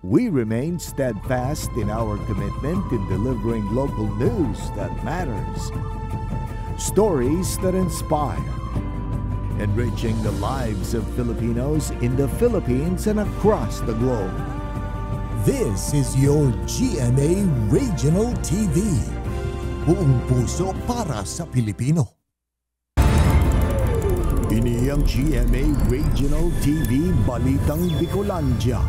We remain steadfast in our commitment in delivering local news that matters. Stories that inspire. Enriching the lives of Filipinos in the Philippines and across the globe. This is your GMA Regional TV. Buong puso para sa Pilipino. Ini ang GMA Regional TV Balitang Bicolandia.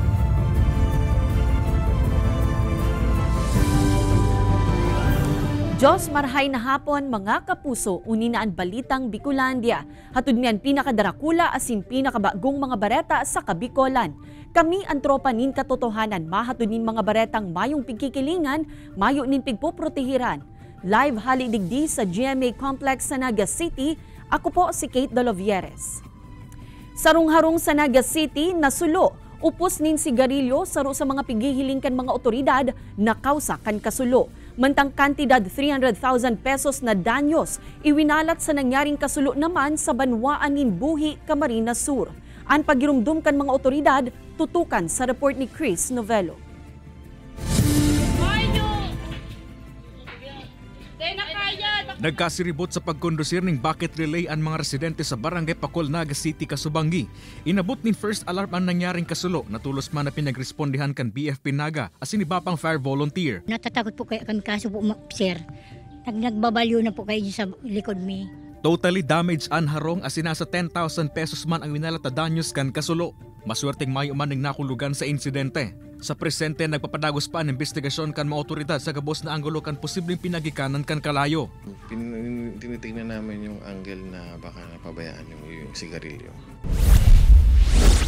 Diyos marhay na hapon mga kapuso, unina ang Balitang Bicolandia. Hatod miyan pinakadarakula asin pinakabagong mga bareta sa Kabikolan. Kami ang tropa nin katotohanan, mahatod nin mga baretang mayong pigkikilingan, mayo nin pigpoprotehiran. Live halidigdi sa GMA Complex sa Naga City, ako po si Kate Dolovieres. Sarong-harong sa Naga City, nasulo, upos nin sigarilyo saro sa mga pigihiling kan mga otoridad na kausa kan kasulo. Mantang kantidad 300,000 pesos na danyos iwinalat sa nangyaring kasulo naman sa Banwaan nin Buhi, Camarines Sur. Ang pagirumdum kan mga otoridad tutukan sa report ni Chris Novello. Nagkasiribot sa pagkondusir ng bucket relay ang mga residente sa Barangay Pacol, Naga City, Kasubangi. Inabot nin first alarm ang nangyaring kasulo, natulos man na pinagrespondihan kan BFP Naga asin iba pang fire volunteer. Natatakot po kayo kami kaso po, sir. Nagbabaliw na po kayo sa likod mi. Totally damaged ang harong asin nasa 10,000 pesos man ang winalat na danyos kan kasulo. Maswerteng mayo man ng nakulugan sa insidente. Sa presente, nagpapadagos pa ang investigasyon kan mga otoridad sa gabos na anggulo kan posibleng pinagikanan kan kalayo. Tinitingnan namin yung angle na baka napabayaan yung sigarilyo.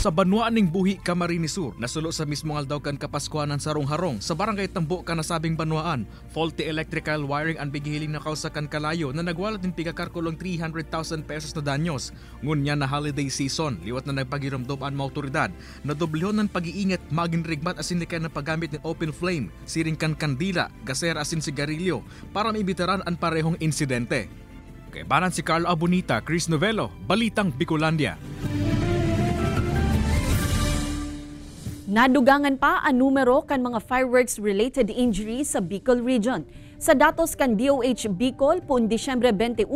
Sa Banwaan ning Buhi, Camarines Sur, nasulo sa mismong aldaw kan kapaskuhanan sa Harong sa Barangay Tambo kan nasabing Banwaan. Faulty electrical wiring ang bigihiling na kausa kan kalayo na nagwalat ng pigakarkulong 300,000 pesos na danyos. Ngunya na holiday season, liwat na nagpagiramdom ang mga otoridad na doblehon ng pag-iingat maging rigmat asin nikay ng paggamit ng open flame, siring kan kandila, gaser asin sigarilyo para maibitaran ang parehong insidente. Kay banan si Carlo Abonita, Chris Novello, Balitang Bicolandia. Nadugangan pa ang numero kan mga fireworks-related injuries sa Bicol Region. Sa datos kan DOH Bicol, poon Disyembre 21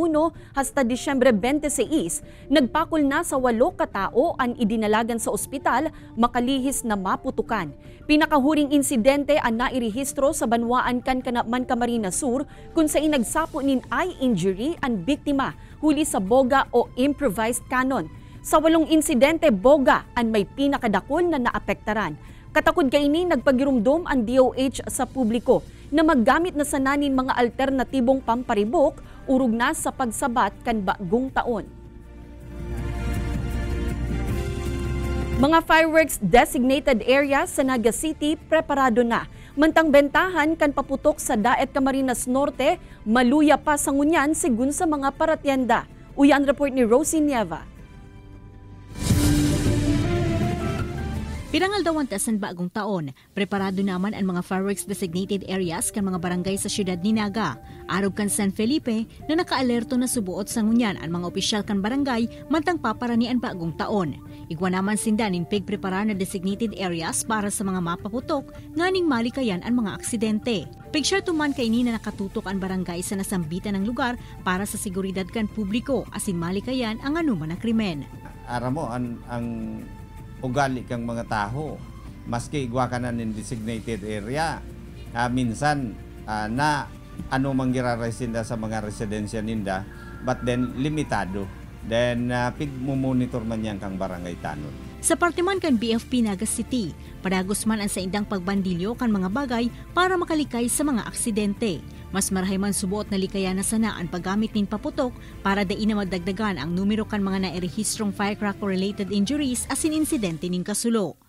hasta Disyembre 26, nagpakol na sa 8 katao ang idinalagan sa ospital makalihis na maputukan. Pinakahuring insidente ang nairehistro sa Banwaan kan Kanaman, Camarines Sur kung sa inagsapo nin eye injury ang biktima huli sa boga o improvised cannon. Sa 8 insidente, boga ang may pinakadakol na naapektaran. Katakod kaini nagpagirumdom ang DOH sa publiko na maggamit na sananin mga alternatibong pamparibok urog na sa pagsabat kan bagong taon. Mga fireworks designated areas sa Naga City preparado na. Mantang bentahan kan paputok sa Daet Camarines Norte, maluya pa sa ngunyan sigun sa mga paratienda. Uyan report ni Rosie Nieva. Pirangal daw ang bagong taon, preparado naman ang mga fireworks designated areas kan mga barangay sa siyudad ni Naga. Arob kan San Felipe na nakaalerto na subuot sa ngunyan ang mga opisyal kan barangay mantang paparanian bagong taon. Igwa naman sindanin pigpreparar na designated areas para sa mga mapaputok nganing malikayan ang mga aksidente. Picture tuman kaini na nakatutok ang barangay sa nasambitan ng lugar para sa seguridad kan publiko asin malikayan ang anuman na krimen. Aramo ang ugali kang mga tao, maski igwa ka na ng designated area, minsan na ano manggiraresinda sa mga residensya ninda, but then limitado. Then pigmumonitor man yan kang barangay tanod. Sa parte man kan BFP Naga City, padagos man ang sa indang pagbandilyo kan mga bagay para makalikay sa mga aksidente. Mas marahay man subuot na likayan na sana ang paggamit nin paputok para dain na magdagdagan ang numero kan mga nairehistrong firecracker-related injuries asin insidente nin kasulo.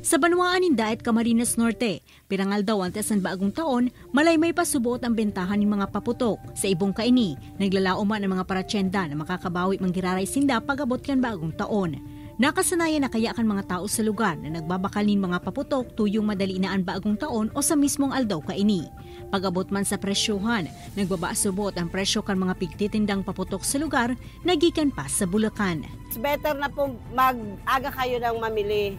Sa Banwaan nin Daet Camarines Norte, pirangal daw antes ng bagong taon, malaymay pa subuot ang bentahan ng mga paputok. Sa ibong kaini, naglalao man ang mga paratyenda na makakabawi manggiraray sinda pagabot kan bagong taon. Nakasanayan na kaya kan mga tao sa lugar na nagbabakal nin mga paputok tuyong madali na ang bagong taon o sa mismong aldaw kaini. Pag-abot man sa presyohan, nagbabasubot ang presyo kan mga pigtitindang paputok sa lugar, nagikan pa sa Bulacan. It's better na po mag-aga kayo ng mamili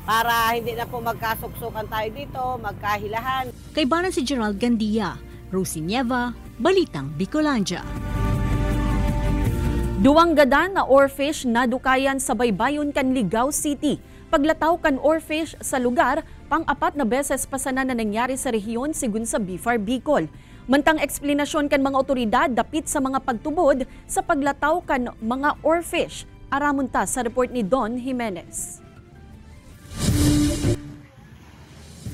para hindi na po magkasuksukan tayo dito, magkahilahan. Kay Banan si Gerald Gandia, Rosie Nieva, Balitang Bicolandia. Duwang gadan na oarfish na dukayan sa baybayon kan Ligao City. Paglataw kan oarfish sa lugar, pang-apat na beses pa sana na nangyari sa rehiyon sigun sa BFAR Bicol. Mantang eksplanasyon kan mga otoridad dapit sa mga pagtubod sa paglataw kan mga oarfish. Aramon ta sa report ni Don Jimenez.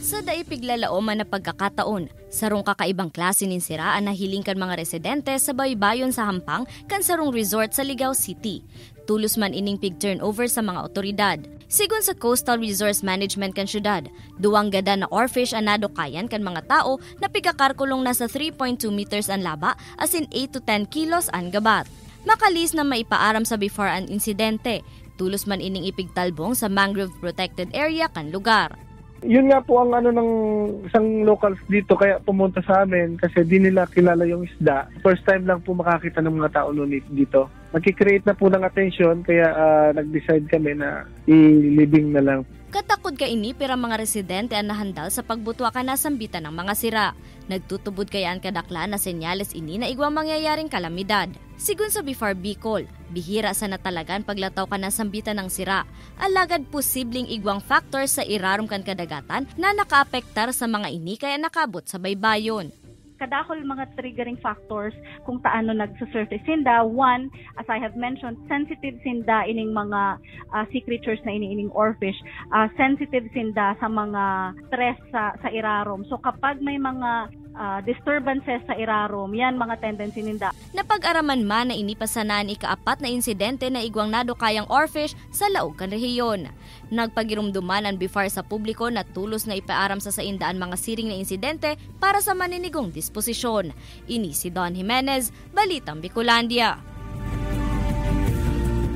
Sa daipiglalauman na pagkakataon, sarong kakaibang klase nin siraan na hiling kan mga residente sa baybayon sa Hampang kan sarong resort sa Ligao City. Tulos man ining pig turnover sa mga otoridad. Sigun sa Coastal Resource Management kan syudad, duwang gada na oarfish ang nadukayan kan mga tao na pigakarkulong nasa 3.2 meters ang laba as in 8 to 10 kilos ang gabat. Makalis na maipaaram sa BFAR ang insidente. Tulos man ining ipigtalbong sa mangrove protected area kan lugar. Yun nga po ang ng isang locals dito kaya pumunta sa amin kasi di nila kilala yung isda. First time lang po makakita ng mga tao noon dito. Nagki-create na po ng attention kaya nag-decide kami na i-living na lang. Katakod ka ini pero mga residente ang nahandal sa pagbutwa ka na sambitan ng mga sira. Nagtutubod kayaan kadakla na senyales ini na igwang mangyayaring kalamidad. Sigun sa BFAR Bicol, bihira sa natalagan paglataw ka na sambitan ng sira. Alagad posibleng igwang factor sa irarom kan kadagatan na nakaapektar sa mga ini kaya nakabot sa baybayon. Kadakol mga triggering factors kung taano nagsusurface sinda. One, as I have mentioned, sensitive sinda ining mga sea creatures na ining oarfish. Sensitive sinda sa mga stress sa irarom. So kapag may mga disturbances sa irarom, yan mga tendency ninda. Napag-araman man na inipasanaan ikaapat na insidente na igwang nadukayang oarfish sa laog kan rehiyon. Nagpagirumduman ang BFAR sa publiko na tulos na ipaaram sa saindaan mga siring na insidente para sa maninigong disposisyon. Ini si Don Jimenez, Balitang Bicolandia.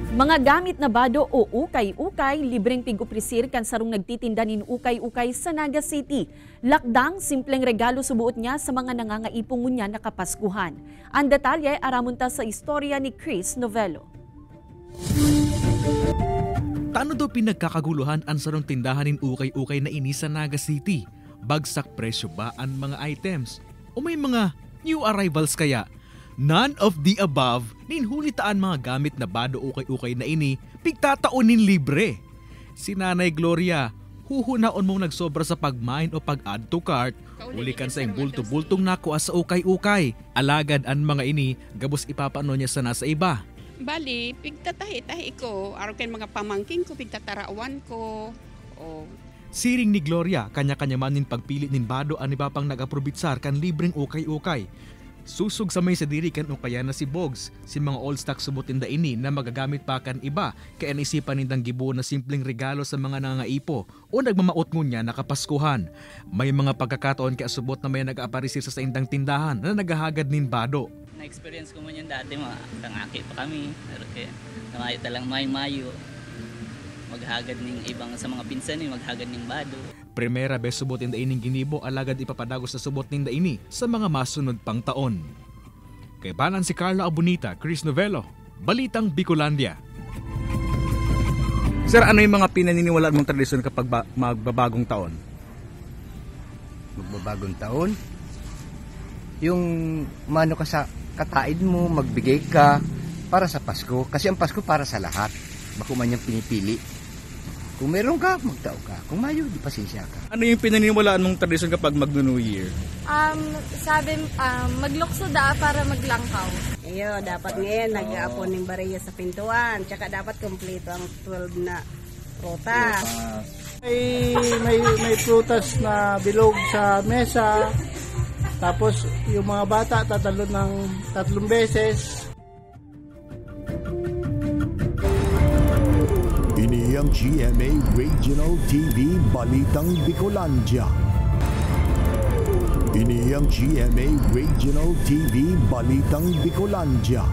Mga gamit na bado o ukay-ukay, libreng pig-uprisir kan sarong nagtitinda nin ukay-ukay sa Naga City. Lakdang, simpleng regalo subuot niya sa mga nangangaipong ngunya na kapaskuhan. Ang detalye, aramunta sa istorya ni Chris Novello. Tano daw pinagkakaguluhan ang sarong tindahan nin ukay-ukay na ini sa Naga City? Bagsak presyo ba ang mga items? O may mga new arrivals kaya? None of the above, ninhulitaan mga gamit na bado ukay-ukay na ini, pigtataon nin libre. Si Nanay Gloria, huhunaon mong nagsobra sa pagmain o pag-add to cart, ulikan sa bulto-bultong nakuha sa ukay-ukay. Alagad ang mga ini, gabos ipapano niya sa nasa iba. Bali, pigtatahi-tahi ko, araw kayo mga pamangking ko, pigtatarawan ko. Siring ni Gloria, kanya-kanya manin pagpilit nin bado ang iba pang nag-aprobitsar kan libreng ukay-ukay. Susog sa may sadiri kan ukaya na si Bogs, si mga all-stock subutin da ini na magagamit pa kan iba kaya naisipan nindang gibo na simpleng regalo sa mga nangaipo o nagmamaot ngunya na kapaskuhan. May mga pagkakataon kaya subot na may nag-aparisir sa indang tindahan na naghahagad nin bado. Na-experience ko man yun dati, tangaki pa kami, kaya namayo talang mayo maghagad ning ibang sa mga pinsan maghagad ning bado. Primera bes subot inda ining ginibo alagad ipapadagos sa subot ninda ini sa mga masunod pang taon. Kay Banan si Carla Abunita, Chris Novello, Balitang Bicolandia. Sir, ano yung mga pinaniniwalaan mong tradisyon kapag magbabagong taon? Magbabagong taon? Yung mano ka sa kataid mo, magbigay ka para sa Pasko. Kasi ang Pasko para sa lahat. Bako man yung pinipili. Kung meron ka, magtao ka. Kung mayo, di pasensya ka. Ano yung pinaniniwalaan mong tradisyon kapag mag-New Year? Sabi, maglukso da para maglangkaw. Iyo, dapat ngayon nag-aapon ng bariya sa pintuan. Tsaka dapat kompleto ang 12 na prutas. May prutas na bilog sa mesa. Tapos yung mga bata tatalo ng 3 beses. Ini ang GMA Regional TV Balitang Bicolandia. Ini ang GMA Regional TV Balitang Bicolandia.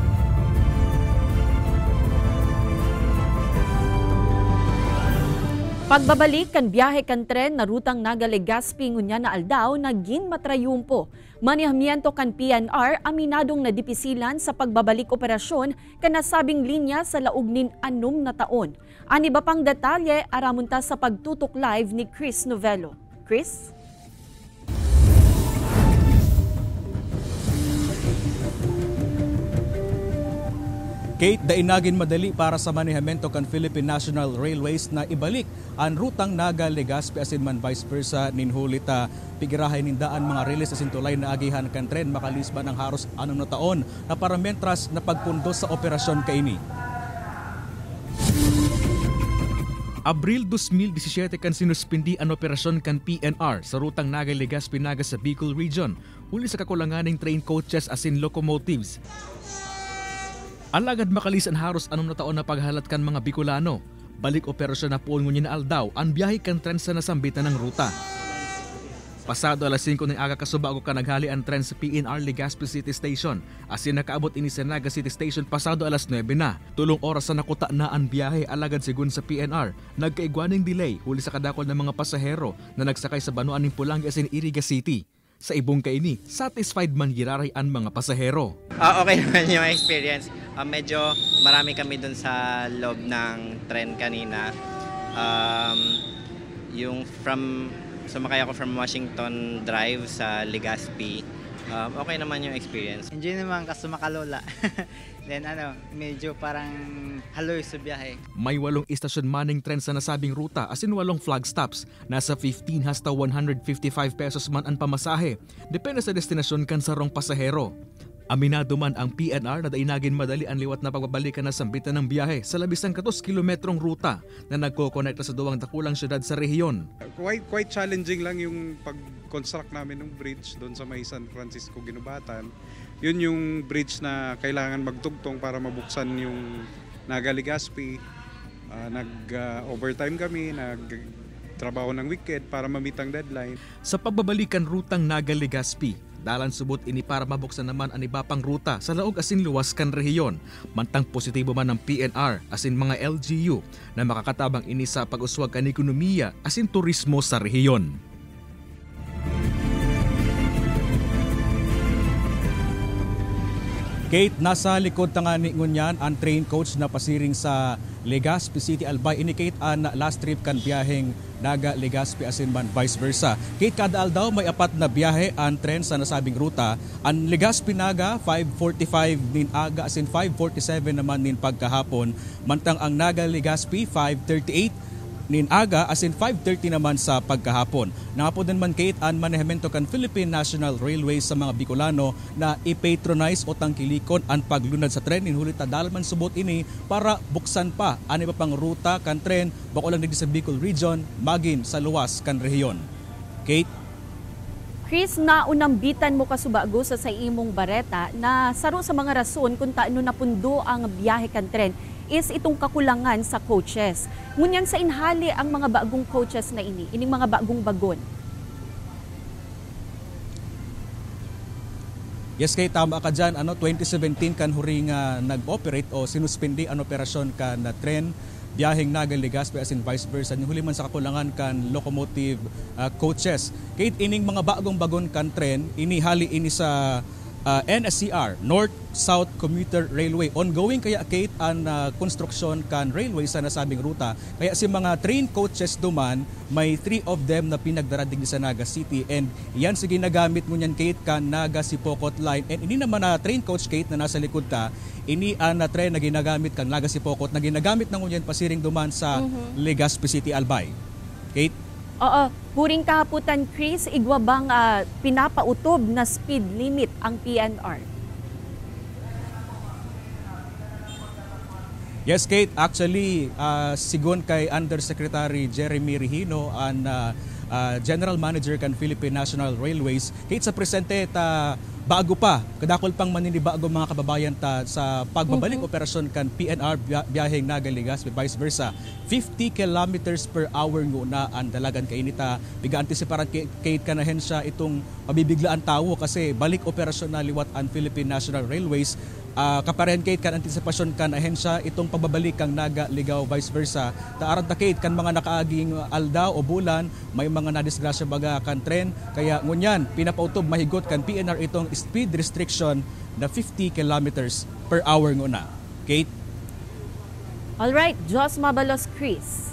Pagbabalik kan biyahe kan tren na rutang Naga-Legazpi ngunya na aldaw naging matrayumpo. Manihamiento kan PNR aminadong nadipisilan sa pagbabalik operasyon kan nasabing linya sa laog nin 6 na taon. Ani ba pang detalye aramunta sa pagtutok live ni Chris Novello. Chris? Kate, dainagin madali para sa manihamento kan Philippine National Railways na ibalik ang rutang Naga-Legazpi asin man vice versa ninhulita pigirahay nindaan mga release asin tulay na agihan kan tren makalisban ang haros 6 na taon na para mentras na pagpundos sa operasyon kaini. Abril 2017 kan sinuspindi ang operasyon kan PNR sa rutang Naga-Legazpi Naga sa Bicol Region huli sa kakulanganing train coaches asin locomotives. Alagad makalis ang haros 6 na taon na paghalat kan mga Bicolano. Balik operasyon na poon ngunya na aldaw ang biyahe kan tren sa nasambitan ng ruta. Pasado alas 5 ng aga kasubago ka naghali ang tren sa PNR Legazpi City Station. Asin nakaabot ini sa Naga City Station pasado alas 9 na. 3 oras na nakuta na ang biyahe alagad sigun sa PNR. Nagkaigwaning delay huli sa kadakol ng mga pasahero na nagsakay sa Banuan ng Pulangi asin Iriga City. Sa ibong kaini, satisfied man giraray ang mga pasahero. Okay naman yung experience. Medyo marami kami dun sa loob ng tren kanina. Yung sumakay ako from Washington Drive sa Legazpi. Okay naman yung experience. Enjoy naman kasi makalola. Then medyo parang haloy sa biyahe. May 8 istasyon maning tren sa nasabing ruta asin 8 flag stops. Nasa 15 hasta 155 pesos man ang pamasahe. Depende sa destinasyon kan sarong pasahero. Aminado man ang PNR na dainagin madali ang liwat na pagbabalikan na sambitan ng biyahe sa labisang 14 kilometrong ruta na nagkokonekta sa duwang dakulang syudad sa rehiyon. Quite challenging lang yung pag-construct namin ng bridge doon sa may San Francisco Ginubatan. Yun yung bridge na kailangan magtugtong para mabuksan yung Naga-Legazpi. Nag-overtime kami, nag-trabaho ng weekend para ma-meet ang deadline. Sa pagbabalikan rutang Naga-Legazpi, dalan subot ini para mabuksan naman ang iba pang ruta sa laog asin luwas kan rehiyon. Mantang positibo man ng PNR asin mga LGU na makakatabang ini sa pag-uswag kan ekonomiya asin turismo sa rehiyon. Kate, nasa likod tangani ngunyan ang train coach na pasiring sa Legazpi City Albay. Inikate ang last trip kan biyaheng Naga-Legazpi asin man vice versa. Kate, kada aldaw may 4 na biyahe ang tren sa nasabing ruta. Ang Legazpi Naga 5:45 nin aga asin 5:47 naman nin pagkahapon. Mantang ang Naga-Legazpi 5:38 nin aga asin 5:30 naman sa pagkahapon. Nangapod man Kate ang manehemento kan Philippine National Railways sa mga Bicolano na i-patronize o tangkilikon ang paglunad sa tren. Ninhulit na dalman subot ini para buksan pa ani pa pang ruta kan tren bako lang digdi sa Bicol Region magin sa luwas kan rehiyon. Kate? Chris, naunambitan mo kasubago sa imong bareta na saro sa mga rason kung taano napundo ang biyahe kan tren is itong kakulangan sa coaches. Ngunyan sa inhali ang mga bagong coaches na ining mga bagong bagon. Yes, kay tama ka dyan. 2017 kan huring nag-operate o sinuspindi ang operasyon kan na tren biyaheng Naga-Legazpi asin vice versa. Huli man sa kakulangan kan locomotive coaches. Kaya ining mga bagong bagon kan tren, inihali ini sa NSCR, North-South Commuter Railway. Ongoing kaya Kate ang construction kan railway sa nasabing ruta. Kaya si mga train coaches duman, may 3 of them na pinagdarating sa Naga City. And yan sige nagamit mo niyan Kate kan Naga Sipocot line. And ini naman na train coach Kate na nasa likod ta, ini ang tren na ginagamit kan Naga Sipocot na ginagamit ng ngunyan pasiring duman sa Legazpi City Albay. Kate? Oo, huring kahaputan Chris, igwa bang pinapautob na speed limit ang PNR? Yes, Kate. Actually, sigon kay Undersecretary Jeremy Rihino ang General Manager kan Philippine National Railways, Kate, sa presente ta bago pa, kadakol pang maninibago mga kababayan ta sa pagbabalik operasyon kan PNR biyaheng Naga-Legazpi vice versa. 50 kilometers per hour na ang dalagan kay inita. Biga-antisiparan Kate kanahen siya itong mabibiglaan tawo kasi balik operasyon na liwat ang Philippine National Railways kaparehan kate kan antisipasyon kan ahensya itong pagbabalik kang naga ligaw vice versa. Taarad na kate kan mga nakaaging aldaw o bulan may mga nadisgrasya baga kan tren kaya ngunyan pinapautob mahigot kan PNR itong speed restriction na 50 kilometers per hour nguna. Kate? Alright, Jos Mabalos, Chris.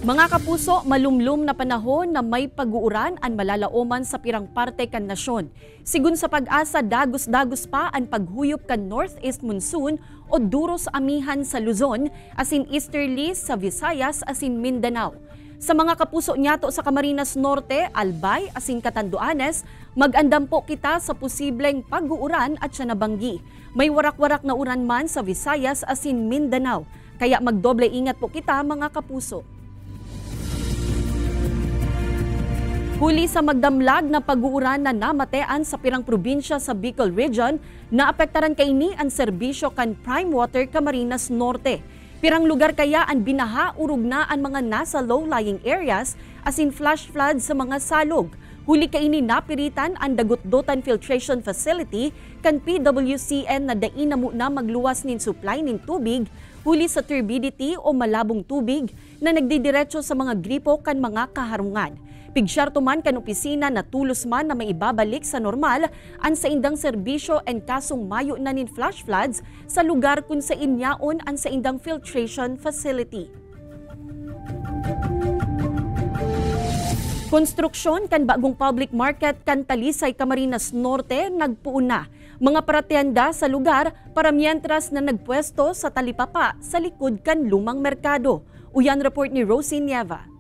Mga kapuso, malumlum na panahon na may pag-uuran ang malalaoman sa pirang parte kan nasyon. Sigun sa pag-asa, dagos-dagos pa ang paghuyop kan northeast monsoon o duro sa amihan sa Luzon, asin easterly sa Visayas, asin Mindanao. Sa mga kapuso nyato sa Camarines Norte, Albay, asin Catanduanes, mag-andam po kita sa posibleng pag-uuran at siya nabanggi. May warak-warak na uran man sa Visayas, asin Mindanao. Kaya magdoble ingat po kita mga kapuso. Huli sa magdamlag na pag-uuran na namatean sa pirang probinsya sa Bicol Region, naapektaran kaini ang serbisyo kan Prime Water Camarines Norte. Pirang lugar kaya ang binaha urog na ang mga nasa low-lying areas asin flash flood sa mga salog. Huli kaini napiritan ang Dagot-Dotan Filtration Facility kan PWCN na dainamo na magluwas nin supply nin tubig huli sa turbidity o malabong tubig na nagdidiretso sa mga gripo kan mga kaharungan. Pigsyarto man kan opisina na tulos man na maibabalik sa normal ang sa indang serbisyo and kasong mayo na nin flash floods sa lugar kung sa inyaon ang sa indang filtration facility. Konstruksyon kan bagong public market kan Talisay, Camarines Norte nagpuuna. Mga paratenda sa lugar para mientras na nagpwesto sa talipapa sa likod kan lumang merkado. Uyan report ni Rosie Nieva.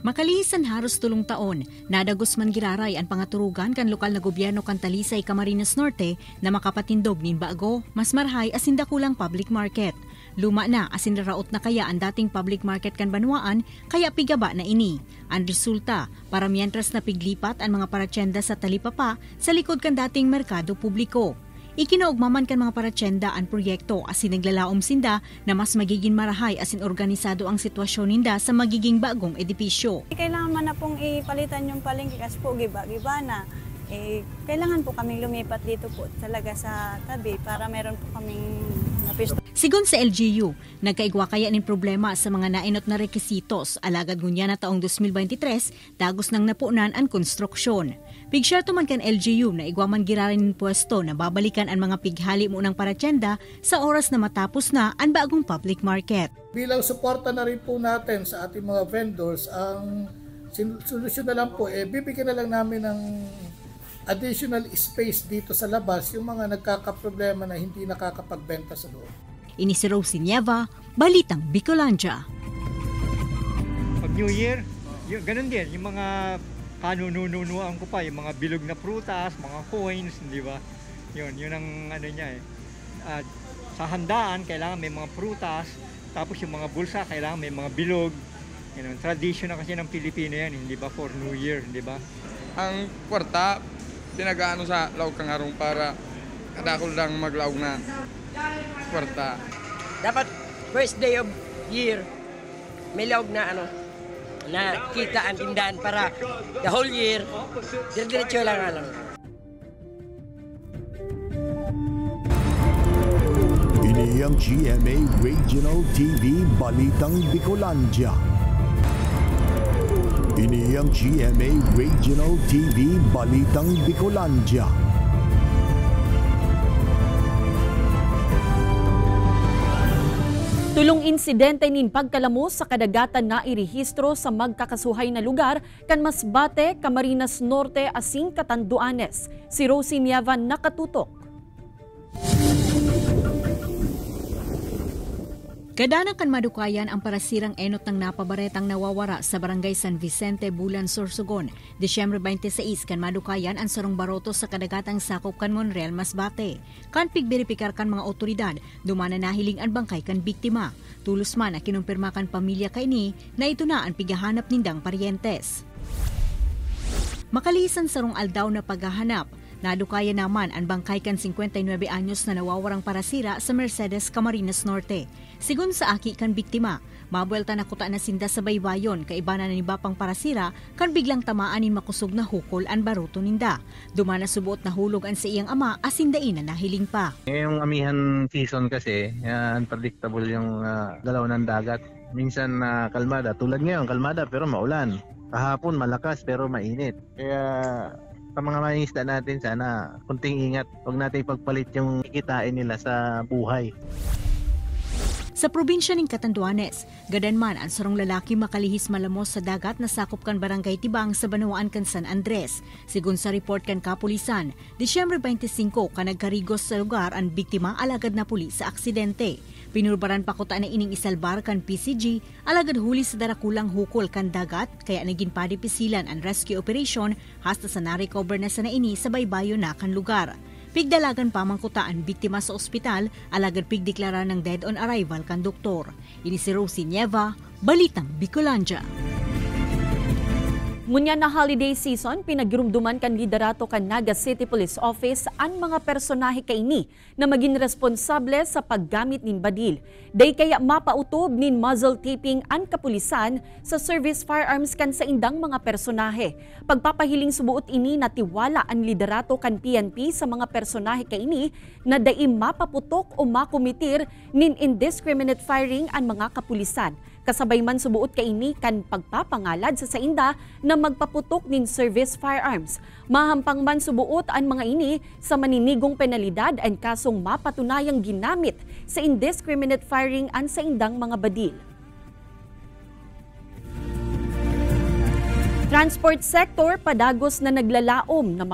Makalihisan haros tulong taon, nadagos man giraray ang pangaturugan kan lokal na gobyerno kan Talisay, Camarines Norte na makapatindog nin bago, mas marhay asin dakulang public market. Luma na asin raraot na kaya ang dating public market kan Banwaan kaya pigaba na ini. Ang resulta, para mientras na piglipat ang mga paratyenda sa talipapa sa likod kan dating merkado publiko. Ikinaugmaman kan mga paratyenda ang proyekto asin naglalaom sinda na mas magiging marahay asin organisado ang sitwasyon ninda sa magiging bagong edipisyo. Kailangan man na pong ipalitan yung palengke kasi po giba-giba na. Kailangan po kaming lumipat dito po talaga sa tabi para meron po kaming napisto. Sigon sa LGU, nagkaigwa kaya nin problema sa mga nainot na rekisitos alagad ngunya na taong 2023 dagos nang napunan ang konstruksyon. Pigsyerto man kan LGU na igwa man girarin pwesto na babalikan ang mga pighali mo ng paratyenda sa oras na matapos na ang bagong public market. Bilang suporta na rin po natin sa ating mga vendors, ang solusyon na lang po, bibigyan na lang namin ng additional space dito sa labas yung mga nagkakaproblema na hindi nakakapagbenta sa loob. Ini si Rosie Nieva, Balitang Bicolandia. Pag New Year, ganun din, yung mga kanununuan ko pa, yung mga bilog na prutas, mga coins, di ba? Yun ang ano niya eh. Sa handaan, kailangan may mga prutas, tapos yung mga bulsa, kailangan may mga bilog. Tradition na kasi ng Pilipino yan, hindi ba? For New Year, di ba? Ang kwarta, pinagaano sa laog kang harong para kadakol lang maglaog na kwarta. Dapat first day of year, may laog na na kita ang tindahan para the whole year, diretso lang Ini ang GMA Regional TV Balitang Bicolandia. Ini ang GMA Regional TV Balitang Bicolandia. Tulong insidente nin pagkalamos sa kadagatan na irehistro sa magkakasuhay na lugar kan Masbate, Camarines Norte, asing Catanduanes. Si Rosie Nieva nakatutok. Kadana kan madukayan ang parasirang enot ng napabaretang nawawara sa Barangay San Vicente, Bulan, Sorsogon. Disyembre 26 kan madukayan ang sarong baroto sa kadagatang sakop kan Monreal, Masbate. Kan pigberipikar kan mga otoridad, dumana nahiling ang bangkay kan biktima. Tulos man ang kinumpirma kan pamilya kaini na ito na ang pigahanap nindang paryentes. Makalisan sarong aldaw na paghahanap, Nadukaya naman ang bangkay kan 59 anyos na nawawarang parasira sa Mercedes, Camarines Norte. Sigun sa aki kan biktima, mabuelta na kuta na sinda sa baybayon kaiba na niba pang parasira kan biglang tamaanin makusog na hukol an baruto ninda. Dumana subuot na hulog an sa iyang ama asindain na nahiling pa. Ngayong amihan season kasi, unpredictable yung galaw ng dagat. Minsan kalmada, tulad ngayon kalmada pero maulan. Kahapon malakas pero mainit. Kaya sa mga mangingisda natin, sana kunting ingat. Huwag natin ipagpalit yung kikitain nila sa buhay. Sa probinsya ng Catanduanes, gadan man ang sarong lalaki makalihis malamos sa dagat na sakop kan Barangay Tibang sa Banawaan kan San Andres. Sigun sa report kan Kapulisan, Disyembre 25 kanagkarigos sa lugar ang biktima alagad na puli sa aksidente. Pinurbaran pa kuta na ining isalbar kan PCG, alagad huli sa darakulang hukol kan dagat, kaya naging padipisilan ang rescue operation hasta sa na-recover na sa naini sa baybayo na kan lugar. Pigdalagan pa mangkutaan biktima sa ospital, alagad pigdeklara ng dead on arrival kan doktor. Ini si Rosie Nieva, Balitang Bicolandia. Ngunya na holiday season, pinagirumduman kan liderato kan Naga City Police Office ang mga personahe kaini na maging responsable sa paggamit nin badil. Day kaya mapautob nin muzzle taping ang kapulisan sa service firearms kan sa indang mga personahe. Pagpapahiling subuot ini na tiwala ang liderato kan PNP sa mga personahe kaini na daim mapaputok o makumitir nin indiscriminate firing ang mga kapulisan. Kasabay man subuot kaini kan pagpapangalad sa sainda na magpaputok nin service firearms. Mahampang man subuot ang mga ini sa maninigong penalidad ang kasong mapatunayang ginamit sa indiscriminate firing ang saindang mga badil. Transport sector padagos na naglalaom na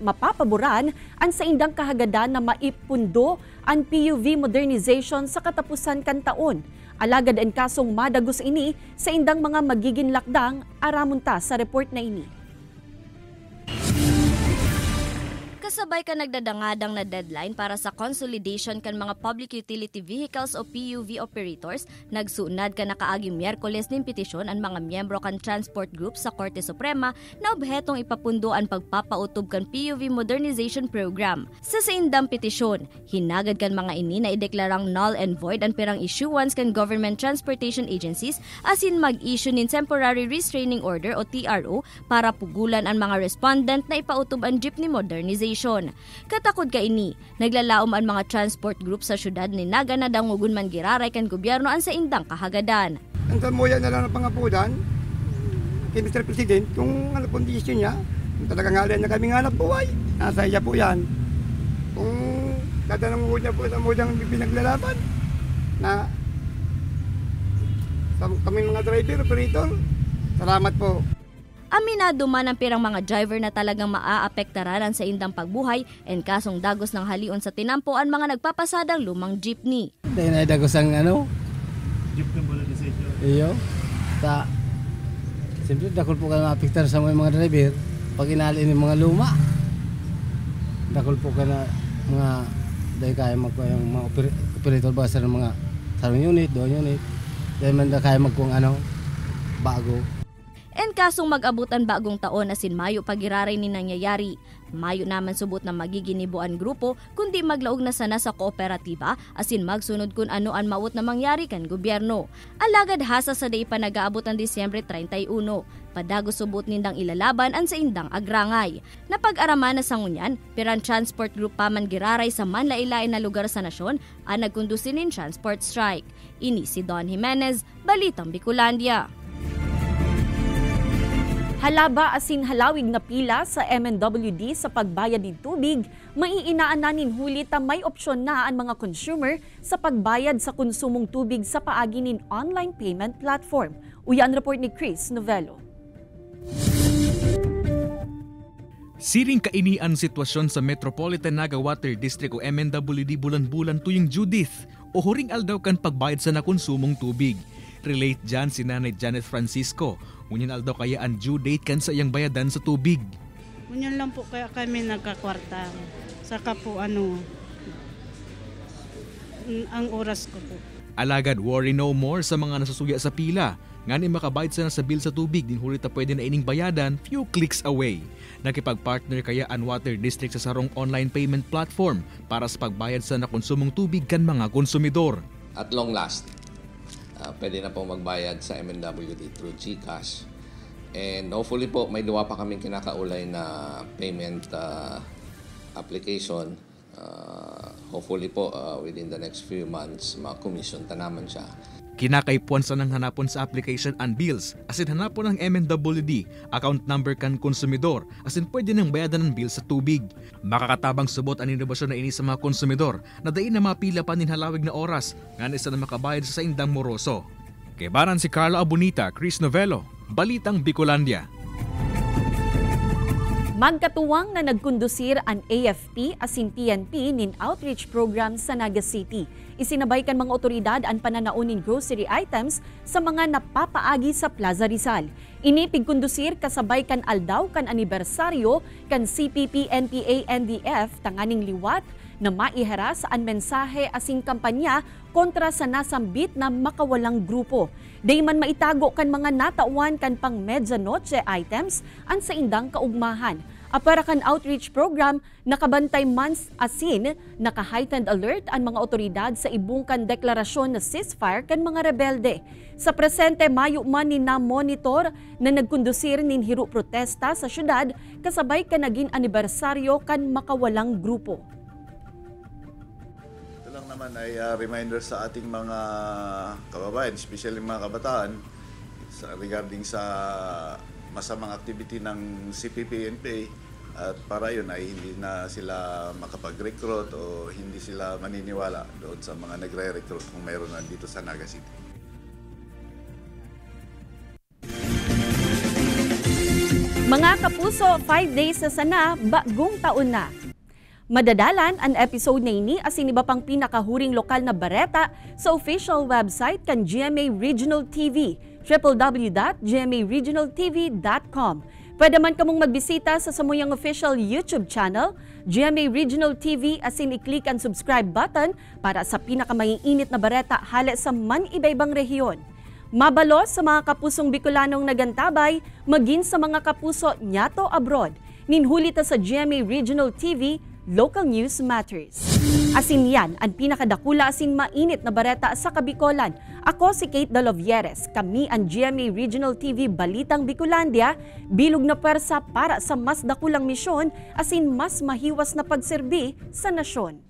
mapapaboran ang saindang kahagadan na maipundo ang PUV modernization sa katapusan kan taon. Alagad ang kasong madagos ini sa indang mga magiging lakdang aramunta sa report na ini. Kasabay ka nagdadangadang na deadline para sa consolidation kan mga public utility vehicles o PUV operators, nagsunad ka nakaaging Miyerkules nin petisyon ang mga miyembro kan transport group sa Korte Suprema na obhetong ipapundo ang pagpapautob kan PUV modernization program. Sa saindang petisyon, hinagad kan mga ini na ideklarang null and void ang pirang issuance kan government transportation agencies asin mag-issue nin temporary restraining order o TRO para pugulan ang mga respondent na ipautob ang jeepney modernization. Katakod ka ini, naglalaom ang mga transport group sa syudad ni Naga na dangugun man giraray kan gobyerno ang sa indang kahagadan. Ang tamuyan na lang ng pangapudan kay Mr. President kung ano kondisyon niya, talagang ngalan na kami hanap buhay. Nasa iya po yan. Kung dadangugun niya po sa mudang pinaglalaban na kami mga driver, operator, salamat po. Aminado man ang pirang mga driver na talagang maaapektaran sa indang pagbuhay and kasong dagos ng halion sa tinampo ang mga nagpapasadang lumang jeepney. Dahil na dagos ang jeepney modernization. Iyo. Siyempre dakol po ka maapektar sa mga driver pag inali ng mga luma. Dakol po ka na mga dahil kaya yung mga operator ba sa mga 3 unit, 2 unit. Dahil man kaya magkung bago. En kasong mag-abot ang bagong taon asin Mayo pagiraray ni nangyayari. Mayo naman subot na magiginibuan grupo kundi maglaog na sana sa kooperatiba asin magsunod kun ano ang mawot na mangyari kan gobyerno. Alagad hasa sa day pa nag-aabot ang Disyembre 31. Padago subot nindang ilalaban ang sa indang agrangay. Napag-araman na sa ngunyan, pirang transport group pa man giraray sa manlailain na lugar sa nasyon ang nagkundusin nin transport strike. Ini si Don Jimenez, Balitang Bicolandia. Halaba asin halawig na pila sa MNWD sa pagbayad ng tubig, maiinaan na nin huli ta may opsyon na ang mga consumer sa pagbayad sa konsumong tubig sa paagi nin online payment platform. Uyan report ni Chris Novello. Siring kaini ang sitwasyon sa Metropolitan Naga Water District o MNWD bulan-bulan tuyong Judith o huring aldaw kan pagbayad sa nakonsumong tubig. Relate dyan si Nanay Janet Francisco. Ngunyan aldaw kaya ang due date kan sa iyang bayadan sa tubig. Ngunyan lang po kaya kami nagkakwarta. Saka po ang oras ko po. Alagad worry no more sa mga nasasuya sa pila. nga ni makabayad sana sa bill sa tubig din hulit na pwede na ining bayadan few clicks away. Nakipag-partner kaya ang Water District sa sarong online payment platform para sa pagbayad sa nakonsumong tubig kan mga konsumidor. At long last, pwede na pong magbayad sa MNWD through GCash. And hopefully po, may duwa pa kaming kinakaulay na payment application. Hopefully po, within the next few months, ma-commission ta naman siya. Kinakaipuan sa nang hanapon sa application and bills, asin hanapon ng MNWD, account number kan konsumidor, asin pwede nang bayadan ng bill sa tubig. Makakatabang subot ang inobasyon na ini sa mga konsumidor na dain na mapila pa nin halawig na oras nga isa na makabayad sa indang moroso. Kebaran si Carlo Abunita, Chris Novello, Balitang Bicolandia. Magkatuwang na nagkondusir ang AFP asin PNP nin outreach program sa Naga City. Isinabay kan mga otoridad ang pananaunin grocery items sa mga napapaagi sa Plaza Rizal. Inipig kondusir kasabay kan aldaw kan anibersaryo kan CPP, NPA, NDF tanganing liwat na maiharas ang mensahe asing kampanya kontra sa nasambit na makawalang grupo. Day man maitago kan mga natauan kan pang medianoche items ang sa indang kaugmahan. Apara kan outreach program, nakabantay months asin, naka-heightened alert ang mga otoridad sa ibungkan deklarasyon na ceasefire kan mga rebelde. Sa presente, mayo man ni na-monitor na nagkondusir nin hiru protesta sa syudad kasabay kan naging anibersaryo kan makawalang grupo. Ito lang naman ay reminder sa ating mga kababayan, especially mga kabataan, regarding sa masamang activity ng CPP-NPA at para yun ay hindi na sila makapag-recruit o hindi sila maniniwala doon sa mga nagre-recruit kung mayroon na dito sa Naga City. Mga kapuso, 5 days na sana, bagong taon na. Madadalan ang episode na ini asin iba pang pinakahuring lokal na bareta sa official website kan GMA Regional TV, www.gmaregionaltv.com. Pwede man kamong magbisita sa samuyang official YouTube channel, GMA Regional TV, asin i-click ang subscribe button para sa pinakamaiinit na bareta hale sa man iba-ibang rehiyon. Mabalos sa mga kapusong Bicolanong nagantabay, maging sa mga kapuso nyato abroad. Ninhulita sa GMA Regional TV, Local News Matters. Asin yan ang pinakadakula asin mainit na bareta sa Kabicolan. Ako si Kate Dalovieres. Kami ang GMA Regional TV Balitang Bicolandia, bilog na pwersa para sa mas dakulang misyon asin mas mahiwas na pagserbi sa nasyon.